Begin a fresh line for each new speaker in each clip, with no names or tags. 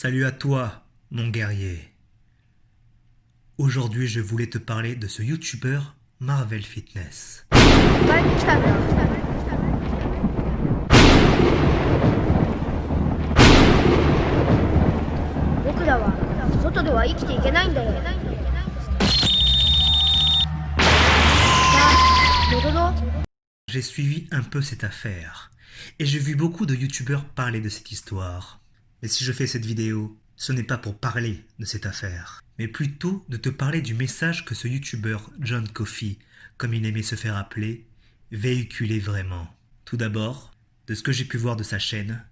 Salut à toi, mon guerrier. Aujourd'hui, je voulais te parler de ce YouTuber Marvel Fitness.
前に来たんだ。僕らは外では生きていけないんだよ。さあ、戻ろう。
J'ai suivi un peu cette affaire et j'ai vu beaucoup de YouTubeurs parler de cette histoire. Mais si je fais cette vidéo, ce n'est pas pour parler de cette affaire, mais plutôt de te parler du message que ce YouTuber John Coffey, comme il aimait se faire appeler, véhiculait vraiment. Tout d'abord, de ce que j'ai pu voir de sa chaîne,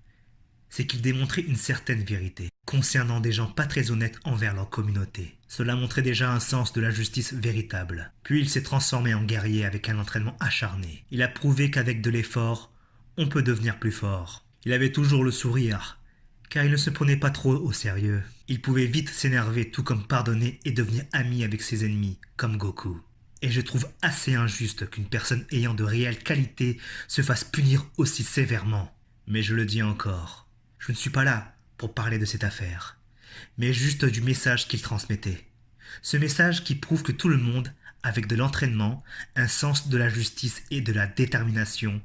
c'est qu'il démontrait une certaine vérité concernant des gens pas très honnêtes envers leur communauté. Cela montrait déjà un sens de la justice véritable. Puis il s'est transformé en guerrier avec un entraînement acharné. Il a prouvé qu'avec de l'effort, on peut devenir plus fort. Il avait toujours le sourire, car il ne se prenait pas trop au sérieux. Il pouvait vite s'énerver tout comme pardonner et devenir ami avec ses ennemis, comme Goku. Et je trouve assez injuste qu'une personne ayant de réelles qualités se fasse punir aussi sévèrement. Mais je le dis encore, je ne suis pas là pour parler de cette affaire, mais juste du message qu'il transmettait. Ce message qui prouve que tout le monde, avec de l'entraînement, un sens de la justice et de la détermination,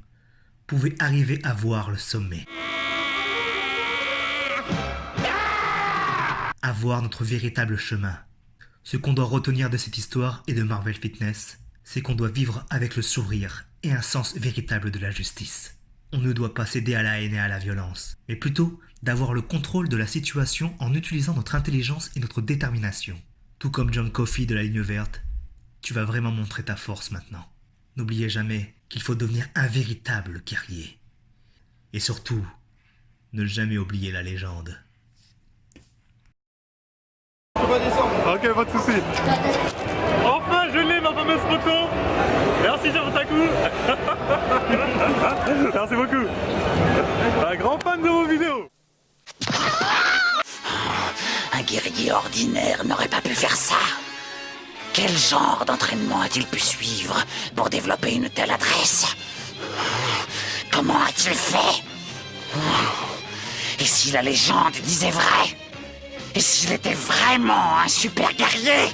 pouvait arriver à voir le sommet. À voir notre véritable chemin. Ce qu'on doit retenir de cette histoire et de Marvel Fitness, c'est qu'on doit vivre avec le sourire et un sens véritable de la justice. On ne doit pas céder à la haine et à la violence, mais plutôt d'avoir le contrôle de la situation en utilisant notre intelligence et notre détermination. Tout comme John Coffey de la ligne verte, tu vas vraiment montrer ta force maintenant. N'oubliez jamais qu'il faut devenir un véritable guerrier. Et surtout, ne jamais oublier la légende.
Ok, pas de soucis. Enfin, je l'ai, ma fameuse photo. Merci, Jean Taku. Merci beaucoup. Un grand fan de vos vidéos.
Un guerrier ordinaire n'aurait pas pu faire ça. Quel genre d'entraînement a-t-il pu suivre pour développer une telle adresse? Comment a-t-il fait? Et si la légende disait vrai? Et s'il était vraiment un super guerrier?